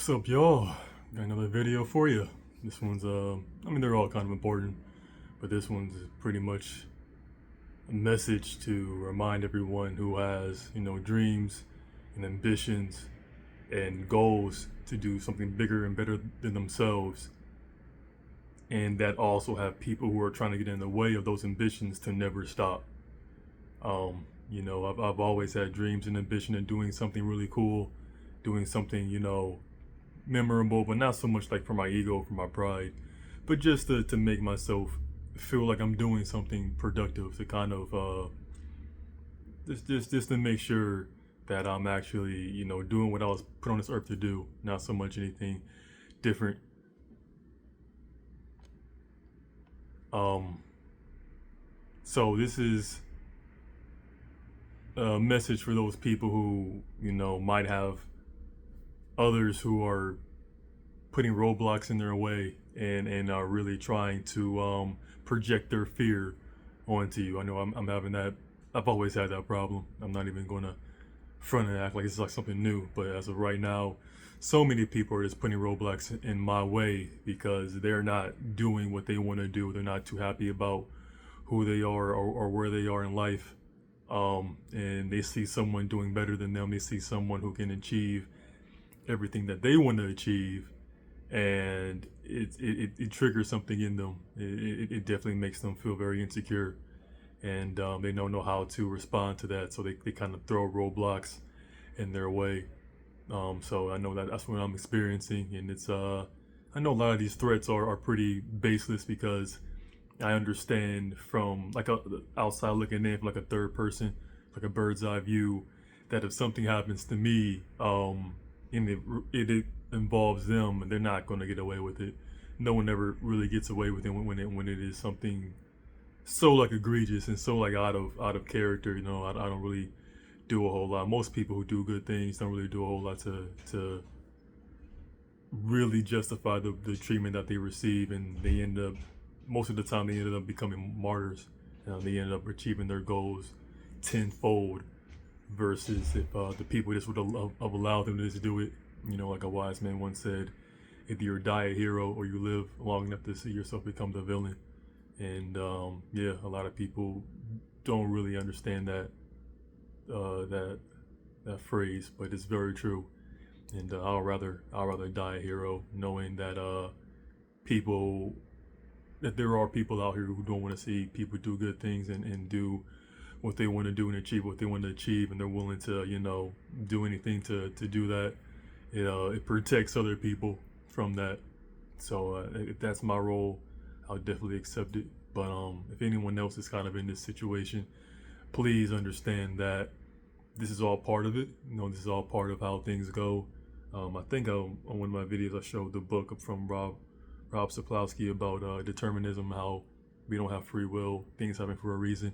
What's up, y'all? Got another video for you. This one's, I mean, they're all kind of important, but this one's pretty much a message to remind everyone who has, dreams and ambitions and goals to do something bigger and better than themselves, and that also have people who are trying to get in the way of those ambitions to never stop. I've always had dreams and ambition of doing something really cool, doing something, memorable, but not so much like for my ego, for my pride, but just to make myself feel like I'm doing something productive, to kind of just to make sure that I'm actually doing what I was put on this earth to do, not so much anything different. Um, so this is a message for those people who might have others who are putting roadblocks in their way and are really trying to project their fear onto you. I know I'm having that. I've always had that problem. I'm not even going to front and act like it's like something new. But as of right now, so many people are just putting roadblocks in my way because they're not doing what they want to do. They're not too happy about who they are or where they are in life. And they see someone doing better than them. They see someone who can achieve everything that they want to achieve, and it triggers something in them. It definitely makes them feel very insecure, and they don't know how to respond to that, so they kind of throw roadblocks in their way. So I know that's what I'm experiencing, and it's I know a lot of these threats are pretty baseless because I understand from like a outside looking in, from like a third person, like a bird's eye view, that if something happens to me, and it involves them, and they're not going to get away with it. No one ever really gets away with it when it is something so like egregious and so like out of character. I don't really do a whole lot. Most people who do good things don't really do a whole lot to really justify the treatment that they receive, and they end up, most of the time they ended up becoming martyrs. They ended up achieving their goals tenfold versus if the people just would have allowed them to just do it. Like a wise man once said, either you die a hero or you live long enough to see yourself become the villain. And yeah, a lot of people don't really understand that that phrase, but it's very true. And I'll rather die a hero, knowing that people that there are people out here who don't want to see people do good things and do what they want to do and achieve what they want to achieve, and they're willing to do anything to do that. It protects other people from that. So if that's my role, I'll definitely accept it. But if anyone else is kind of in this situation, please understand that this is all part of it. This is all part of how things go. I think on one of my videos I showed the book from Rob Sapolsky about determinism, how we don't have free will, things happen for a reason.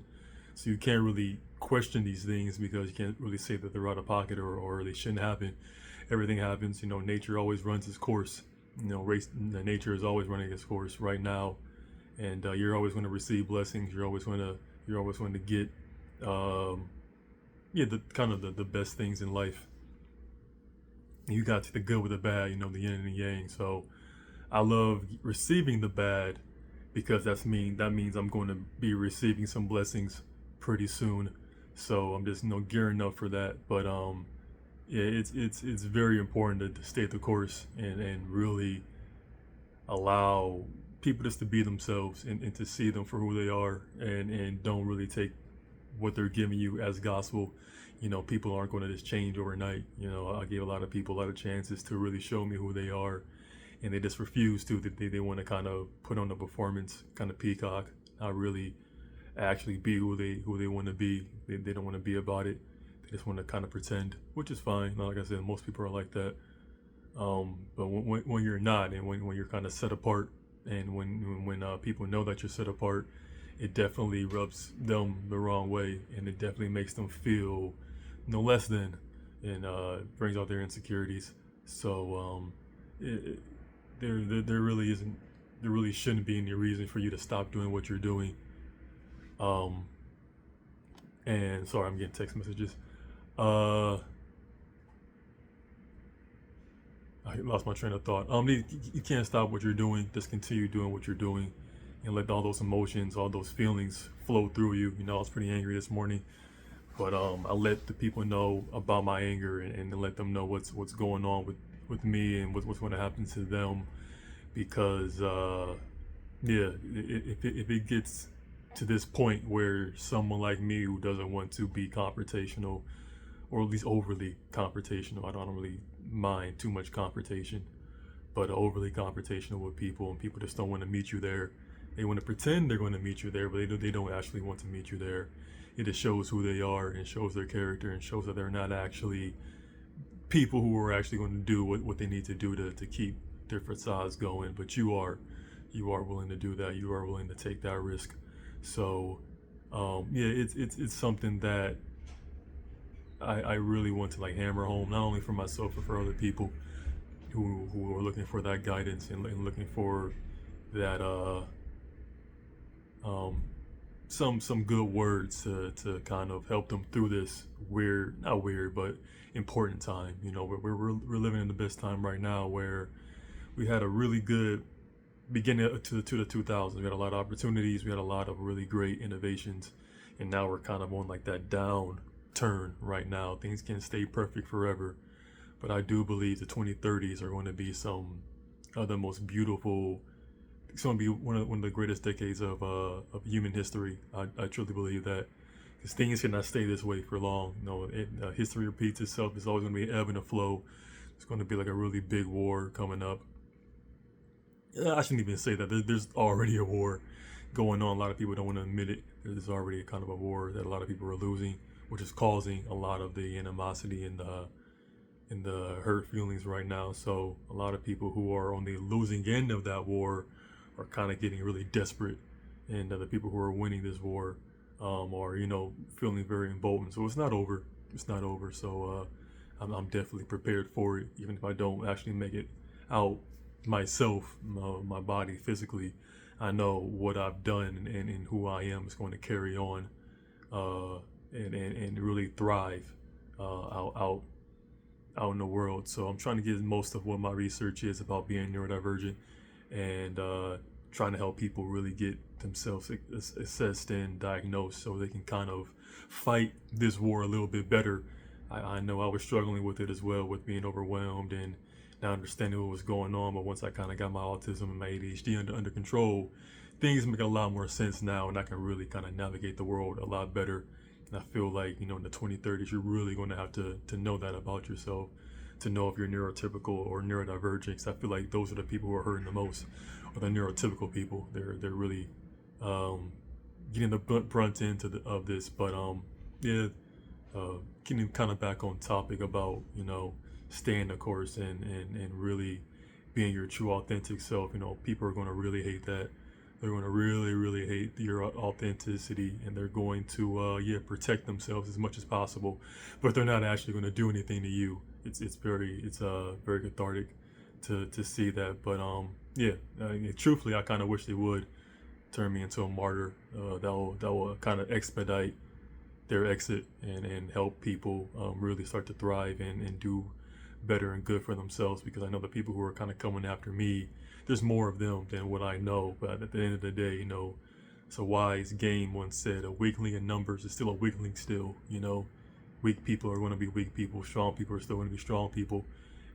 So you can't really question these things because you can't really say that they're out of pocket or they shouldn't happen. Everything happens. Nature always runs its course. Nature is always running its course right now, and you're always going to receive blessings. You're always going to get, yeah, the kind of the best things in life. You got the good with the bad. The yin and the yang. So I love receiving the bad because that means I'm going to be receiving some blessings pretty soon. So I'm just gearing up for that. But yeah, it's very important to stay the course and really allow people just to be themselves and to see them for who they are, and don't really take what they're giving you as gospel. People aren't going to just change overnight. I gave a lot of people a lot of chances to really show me who they are, and they just refuse to. They want to kind of put on a performance, kind of peacock, not really actually be who they want to be. They don't want to be about it. They just want to kind of pretend, which is fine. Like I said, most people are like that. But when you're not, and when you're kind of set apart, and when people know that you're set apart, it definitely rubs them the wrong way, and it definitely makes them feel no less than, and brings out their insecurities. So there really isn't, there really shouldn't be any reason for you to stop doing what you're doing. Um, and sorry, I'm getting text messages. Uh, I lost my train of thought. You can't stop what you're doing. Just continue doing what you're doing, and let all those emotions, all those feelings flow through you. You know, I was pretty angry this morning, but I let the people know about my anger, and let them know what's going on with me and what's going to happen to them, because yeah, if it gets to this point where someone like me who doesn't want to be confrontational, or at least overly confrontational, I don't really mind too much confrontation, but overly confrontational with people, and people just don't want to meet you there. They want to pretend they're going to meet you there, but they don't actually want to meet you there. It just shows who they are, and shows their character, and shows that they're not actually people who are actually going to do what they need to do to keep their facades going. But you are willing to do that. You are willing to take that risk. So yeah, it's something that I really want to like hammer home, not only for myself but for other people who are looking for that guidance, and looking for that um, some good words to kind of help them through this weird, not weird, but important time. You know, we're living in the best time right now, where we had a really good beginning to the 2000s. We had a lot of opportunities. We had a lot of really great innovations, and now we're kind of on like that downturn right now. Things can't stay perfect forever, but I do believe the 2030s are going to be some of the most beautiful. It's going to be one of the greatest decades of human history. I truly believe that, because things cannot stay this way for long. You know, history repeats itself. It's always going to be ebb and a flow. It's going to be like a really big war coming up. I shouldn't even say that. There's already a war going on. A lot of people don't want to admit it. There's already a kind of a war that a lot of people are losing, which is causing a lot of the animosity and the hurt feelings right now. So a lot of people who are on the losing end of that war are kind of getting really desperate, and the people who are winning this war are, you know, feeling very emboldened. So it's not over. It's not over. So I'm definitely prepared for it, even if I don't actually make it out myself, my body physically. I know what I've done, and who I am is going to carry on and really thrive out in the world. So I'm trying to get most of what my research is about being neurodivergent, and trying to help people really get themselves assessed and diagnosed, so they can kind of fight this war a little bit better. I know I was struggling with it as well, with being overwhelmed and not understanding what was going on. But once I kind of got my autism and my ADHD under control, things make a lot more sense now, and I can really kind of navigate the world a lot better. And I feel like, you know, in the 2030s, you're really going to have to know that about yourself, to know if you're neurotypical or neurodivergent. Because I feel like those are the people who are hurting the most, are the neurotypical people. They're really getting the brunt end of this. But yeah, getting kind of back on topic about, you know, staying the course, and really being your true authentic self. You know, people are going to really hate that. They're going to really, really hate your authenticity, and they're going to protect themselves as much as possible, but they're not actually going to do anything to you. It's very cathartic to see that. But truthfully, I kind of wish they would turn me into a martyr. That will kind of expedite their exit, and help people really start to thrive, and do better and good for themselves. Because I know the people who are kind of coming after me, there's more of them than what I know. But at the end of the day, you know, it's a wise game once said, a weakling in numbers is still a weakling still. You know, weak people are going to be weak people. Strong people are still going to be strong people.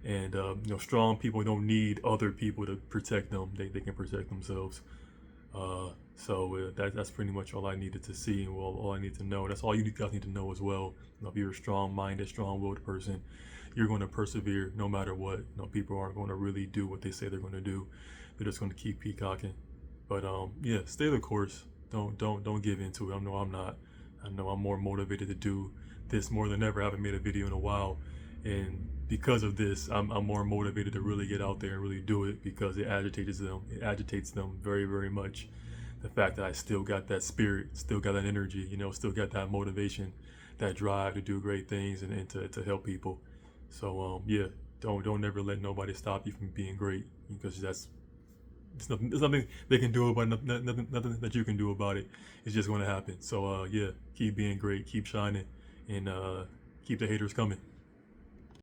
And you know, strong people don't need other people to protect them. They can protect themselves. So that's pretty much all I needed to see, and all I need to know. That's all you guys need to know as well. You know, if you're a strong-minded, strong-willed person, you're going to persevere no matter what. You know, people aren't going to really do what they say they're going to do. They're just going to keep peacocking. But yeah, stay the course. Don't give into it. I know I'm not. I know I'm more motivated to do this more than ever. I haven't made a video in a while, and because of this, I'm more motivated to really get out there and really do it, because it agitates them. It agitates them very, very much. The fact that I still got that spirit, still got that energy, you know, still got that motivation, that drive to do great things, and to help people. So yeah, don't ever let nobody stop you from being great, because there's nothing they can do about it, nothing that you can do about it. It's just going to happen. So yeah, keep being great, keep shining, and keep the haters coming.